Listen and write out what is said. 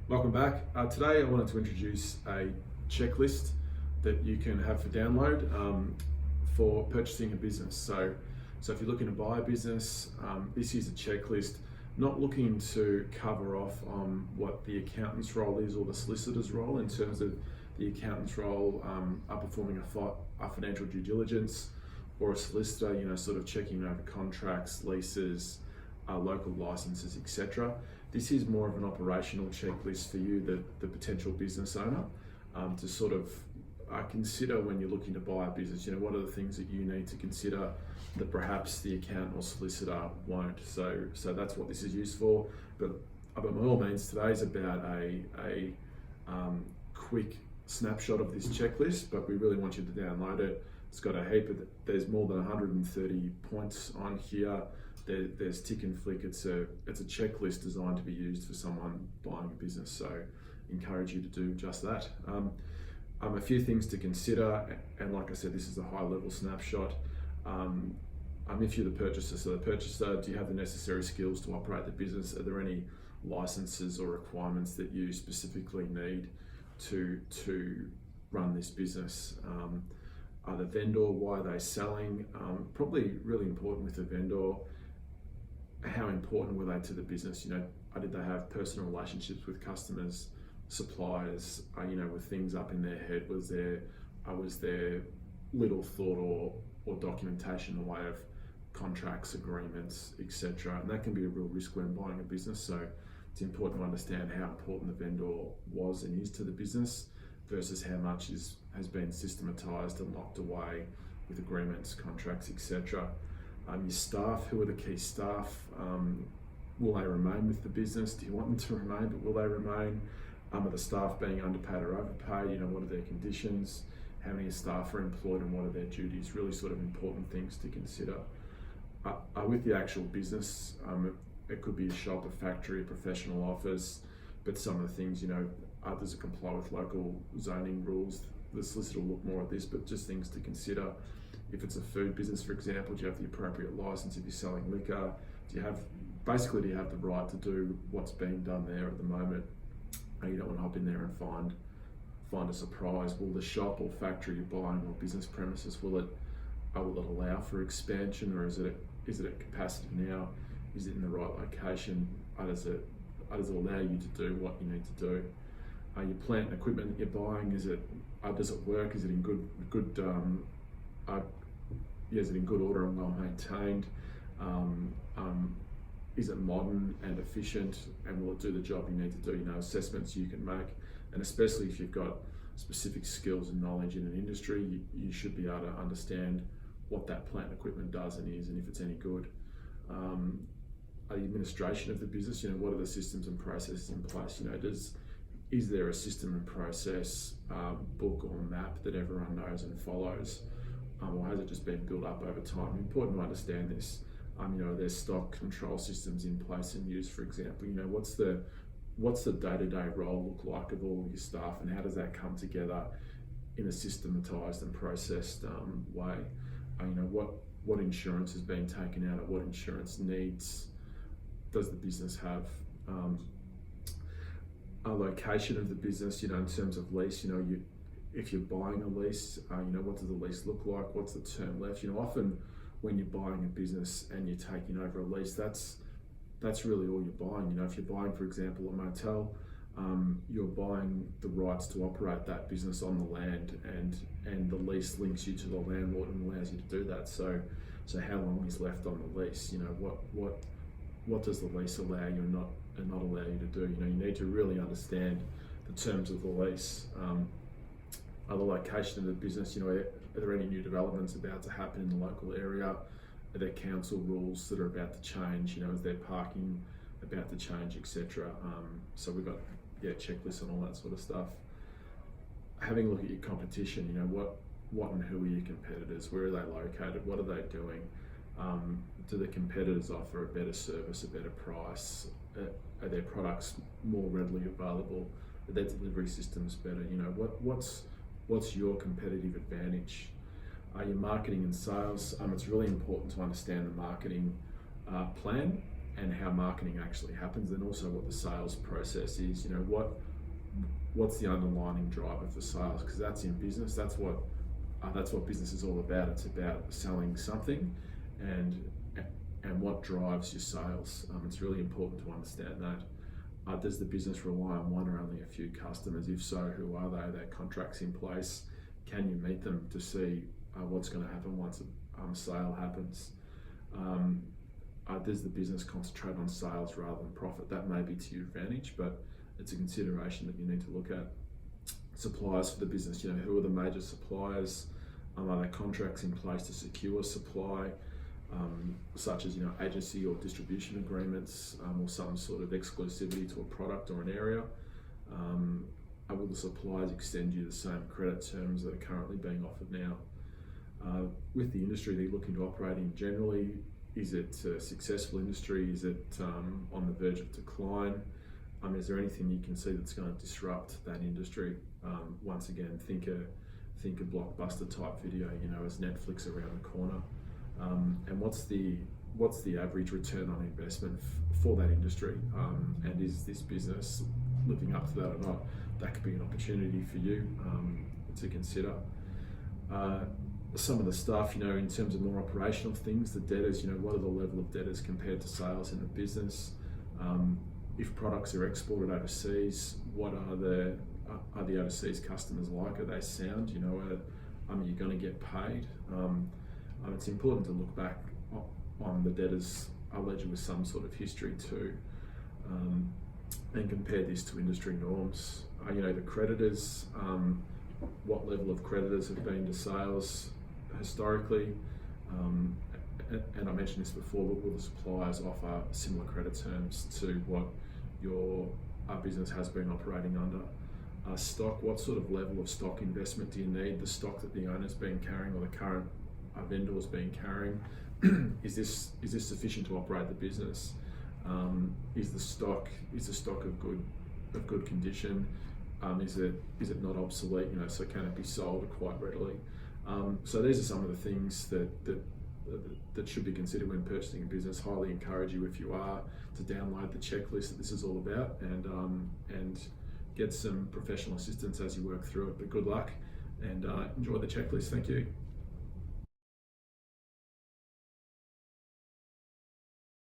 Welcome back. Today I wanted to introduce a checklist that you can have for download for purchasing a business. So if you're looking to buy a business, this is a checklist, not looking to cover off on what the accountant's role is or the solicitor's role. In terms of the accountant's role, are performing a financial due diligence, or a solicitor, sort of checking over contracts, leases, local licenses, etc. This is more of an operational checklist for you, the potential business owner, to sort of consider when you're looking to buy a business. What are the things that you need to consider that perhaps the accountant or solicitor won't. So that's what this is used for. But by all means, today is about a quick snapshot of this checklist, but we really want you to download it. It's got a heap of, there's more than 130 points on here. There's tick and flick. It's a checklist designed to be used for someone buying a business. So encourage you to do just that. A few things to consider, and like I said, this is a high level snapshot. If you're the purchaser, do you have the necessary skills to operate the business? Are there any licenses or requirements that you specifically need to run this business? The vendor, why are they selling? Probably really important with the vendor, how important were they to the business? Did they have personal relationships with customers, suppliers? Were things up in their head? Was there little thought or documentation in the way of contracts, agreements, etc.? And that can be a real risk when buying a business. So it's important to understand how important the vendor was and is to the business versus how much has been systematized and locked away with agreements, contracts, etc. Your staff, who are the key staff? Will they remain with the business? Do you want them to remain, but will they remain? Are the staff being underpaid or overpaid? What are their conditions? How many staff are employed and what are their duties? Really sort of important things to consider. With the actual business, it could be a shop, a factory, a professional office, but some of the things, others that comply with local zoning rules. The solicitor will look more at this, but just things to consider. If it's a food business, for example, do you have the appropriate license? If you're selling liquor, do you have the right to do what's being done there at the moment? You don't want to hop in there and find a surprise. Will the shop or factory you're buying or business premises, will it allow for expansion, or is it at capacity now? Is it in the right location? Does it allow you to do what you need to do? Your plant and equipment that you're buying, does it work? Is it in good order and well maintained? Is it modern and efficient, and will it do the job you need to do? Assessments you can make, and especially if you've got specific skills and knowledge in an industry, you should be able to understand what that plant and equipment does and is, and if it's any good. The administration of the business, what are the systems and processes in place? Is there a system and process book or map that everyone knows and follows, or has it just been built up over time? Important to understand this. There's stock control systems in place and used, for example. What's the day-to-day role look like of all of your staff, and how does that come together in a systematized and processed way? What insurance has been taken out, or what insurance needs does the business have? A location of the business, in terms of lease, if you're buying a lease, what does the lease look like? What's the term left? Often when you're buying a business and you're taking over a lease, that's really all you're buying. If you're buying, for example, a motel, you're buying the rights to operate that business on the land, and the lease links you to the landlord and allows you to do that. So how long is left on the lease? What does the lease allow you and not allow you to do? You need to really understand the terms of the lease. The location of the business, are there any new developments about to happen in the local area? Are there council rules that are about to change? Is there parking about to change, etc.? So we've got checklists and all that sort of stuff. Having a look at your competition, what and who are your competitors? Where are they located? What are they doing? Do the competitors offer a better service, a better price? Are their products more readily available? Are their delivery systems better? What's your competitive advantage? Your marketing and sales, it's really important to understand the marketing plan and how marketing actually happens, and also what the sales process is. You know, what's the underlying driver for sales? Because that's in business. That's what business is all about. It's about selling something, and what drives your sales. It's really important to understand that. Does the business rely on one or only a few customers? If so, who are they? Are there contracts in place? Can you meet them to see what's going to happen once a sale happens? Does the business concentrate on sales rather than profit? That may be to your advantage, but it's a consideration that you need to look at. Suppliers for the business, you know, who are the major suppliers? Are there contracts in place to secure supply, such as, you know, agency or distribution agreements, or some sort of exclusivity to a product or an area? Will the suppliers extend you the same credit terms that are currently being offered now? With the industry that you're looking to operate in generally, is it a successful industry? Is it on the verge of decline? Is there anything you can see that's going to disrupt that industry? Once again, think a blockbuster type video, you know, as Netflix around the corner. And what's the average return on investment for that industry? And is this business living up to that or not? That could be an opportunity for you to consider. Some of the stuff, you know, in terms of more operational things, the debtors, you know, what are the level of debtors compared to sales in the business? If products are exported overseas, what are the overseas customers like? Are they sound? You know, are you going to get paid? It's important to look back on the debtors' ledger with some sort of history too, and compare this to industry norms. You know, the creditors, what level of creditors have been to sales historically, and I mentioned this before, but will the suppliers offer similar credit terms to what your business has been operating under? Stock, what sort of level of stock investment do you need? The stock that the owner's been carrying or the current vendor's been carrying, is this sufficient to operate the business? Is the stock of good condition? Is it not obsolete? You know, so can it be sold quite readily? So these are some of the things that should be considered when purchasing a business. Highly encourage you, if you are, to download the checklist that this is all about, and get some professional assistance as you work through it. But good luck, and enjoy the checklist. Thank you.